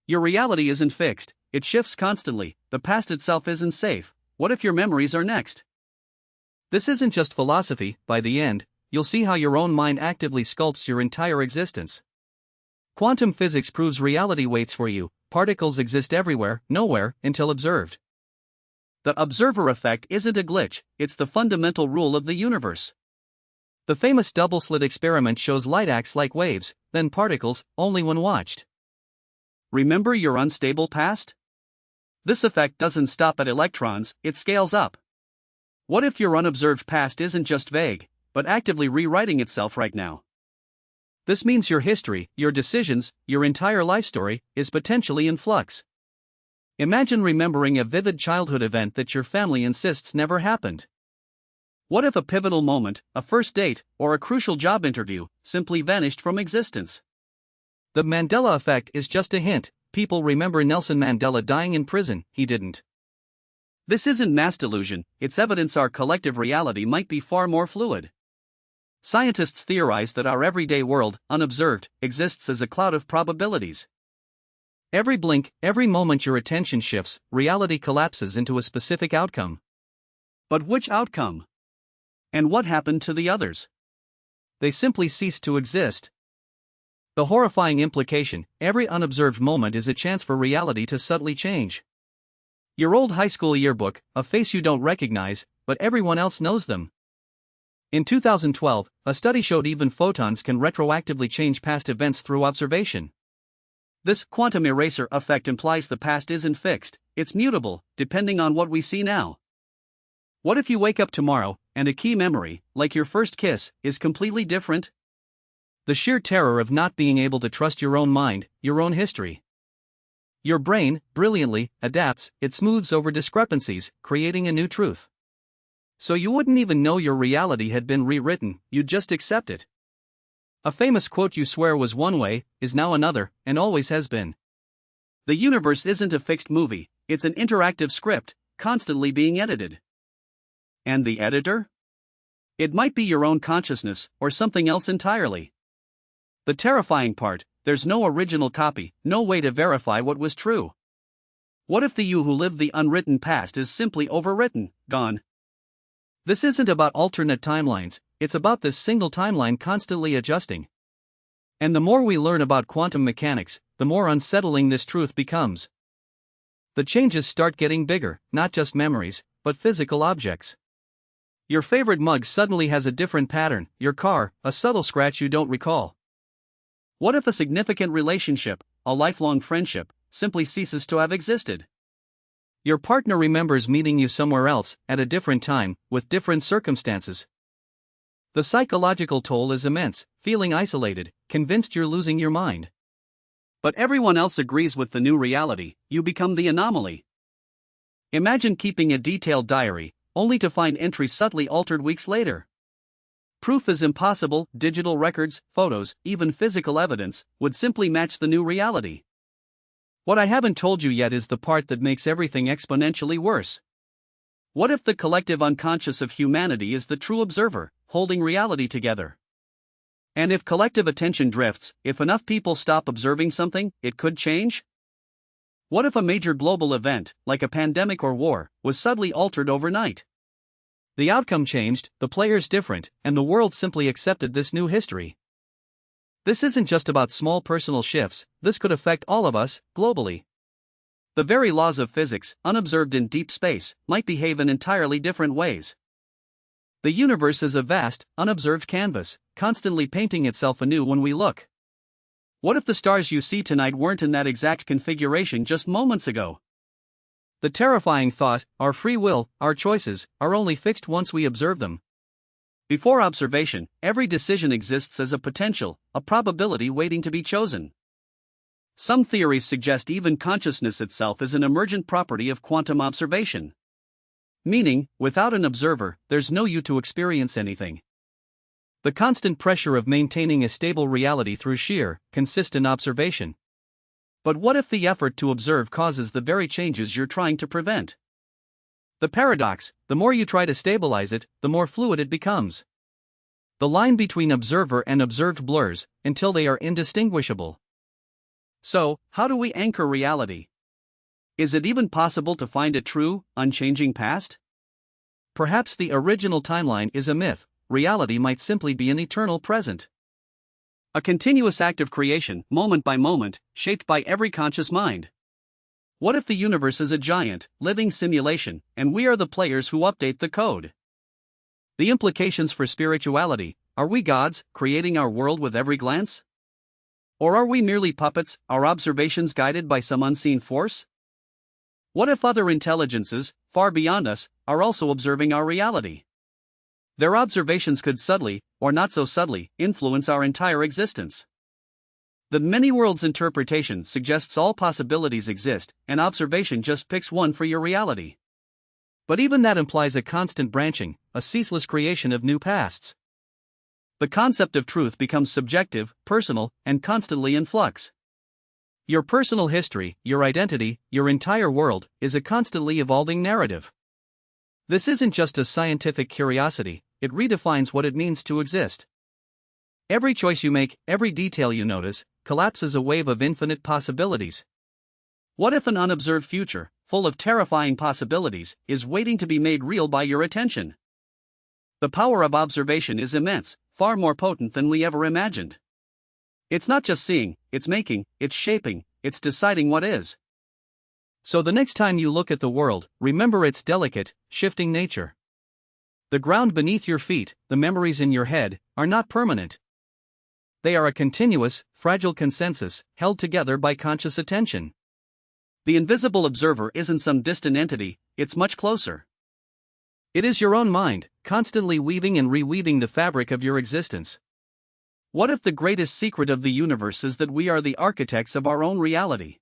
Your reality isn't fixed, it shifts constantly. The past itself isn't safe. What if your memories are next? This isn't just philosophy. By the end, you'll see how your own mind actively sculpts your entire existence. Quantum physics proves reality waits for you. Particles exist everywhere, nowhere, until observed. The observer effect isn't a glitch, it's the fundamental rule of the universe. The famous double-slit experiment shows light acts like waves, then particles, only when watched. Remember your unstable past? This effect doesn't stop at electrons, it scales up. What if your unobserved past isn't just vague, but actively rewriting itself right now? This means your history, your decisions, your entire life story, is potentially in flux. Imagine remembering a vivid childhood event that your family insists never happened. What if a pivotal moment, a first date, or a crucial job interview, simply vanished from existence? The Mandela effect is just a hint. People remember Nelson Mandela dying in prison, he didn't. This isn't mass delusion, it's evidence our collective reality might be far more fluid. Scientists theorize that our everyday world, unobserved, exists as a cloud of probabilities. Every blink, every moment your attention shifts, reality collapses into a specific outcome. But which outcome? And what happened to the others? They simply cease to exist. The horrifying implication: every unobserved moment is a chance for reality to subtly change. Your old high school yearbook, a face you don't recognize, but everyone else knows them. In 2012, a study showed even photons can retroactively change past events through observation. This quantum eraser effect implies the past isn't fixed, it's mutable, depending on what we see now. What if you wake up tomorrow, and a key memory, like your first kiss, is completely different? The sheer terror of not being able to trust your own mind, your own history. Your brain, brilliantly, adapts, it smooths over discrepancies, creating a new truth. So you wouldn't even know your reality had been rewritten, you'd just accept it. A famous quote you swear was one way, is now another, and always has been. The universe isn't a fixed movie, it's an interactive script, constantly being edited. And the editor? It might be your own consciousness, or something else entirely. The terrifying part: there's no original copy, no way to verify what was true. What if the you who lived the unwritten past is simply overwritten, gone? This isn't about alternate timelines, it's about this single timeline constantly adjusting. And the more we learn about quantum mechanics, the more unsettling this truth becomes. The changes start getting bigger, not just memories, but physical objects. Your favorite mug suddenly has a different pattern, your car, a subtle scratch you don't recall. What if a significant relationship, a lifelong friendship, simply ceases to have existed? Your partner remembers meeting you somewhere else, at a different time, with different circumstances. The psychological toll is immense, feeling isolated, convinced you're losing your mind. But everyone else agrees with the new reality, you become the anomaly. Imagine keeping a detailed diary, only to find entries subtly altered weeks later. Proof is impossible. Digital records, photos, even physical evidence, would simply match the new reality. What I haven't told you yet is the part that makes everything exponentially worse. What if the collective unconscious of humanity is the true observer, holding reality together? And if collective attention drifts, if enough people stop observing something, it could change? What if a major global event, like a pandemic or war, was suddenly altered overnight? The outcome changed, the players different, and the world simply accepted this new history. This isn't just about small personal shifts, this could affect all of us, globally. The very laws of physics, unobserved in deep space, might behave in entirely different ways. The universe is a vast, unobserved canvas, constantly painting itself anew when we look. What if the stars you see tonight weren't in that exact configuration just moments ago? The terrifying thought: our free will, our choices, are only fixed once we observe them. Before observation, every decision exists as a potential, a probability waiting to be chosen. Some theories suggest even consciousness itself is an emergent property of quantum observation. Meaning, without an observer, there's no you to experience anything. The constant pressure of maintaining a stable reality through sheer, consistent observation. But what if the effort to observe causes the very changes you're trying to prevent? The paradox: the more you try to stabilize it, the more fluid it becomes. The line between observer and observed blurs, until they are indistinguishable. So, how do we anchor reality? Is it even possible to find a true, unchanging past? Perhaps the original timeline is a myth, reality might simply be an eternal present. A continuous act of creation, moment by moment, shaped by every conscious mind. What if the universe is a giant, living simulation, and we are the players who update the code? The implications for spirituality: are we gods, creating our world with every glance? Or are we merely puppets, our observations guided by some unseen force? What if other intelligences, far beyond us, are also observing our reality? Their observations could subtly, or not so subtly, influence our entire existence. The many worlds interpretation suggests all possibilities exist, and observation just picks one for your reality. But even that implies a constant branching, a ceaseless creation of new pasts. The concept of truth becomes subjective, personal, and constantly in flux. Your personal history, your identity, your entire world, is a constantly evolving narrative. This isn't just a scientific curiosity, it redefines what it means to exist. Every choice you make, every detail you notice, collapses a wave of infinite possibilities. What if an unobserved future, full of terrifying possibilities, is waiting to be made real by your attention? The power of observation is immense, far more potent than we ever imagined. It's not just seeing, it's making, it's shaping, it's deciding what is. So the next time you look at the world, remember its delicate, shifting nature. The ground beneath your feet, the memories in your head, are not permanent. They are a continuous, fragile consensus, held together by conscious attention. The invisible observer isn't some distant entity, it's much closer. It is your own mind, constantly weaving and reweaving the fabric of your existence. What if the greatest secret of the universe is that we are the architects of our own reality?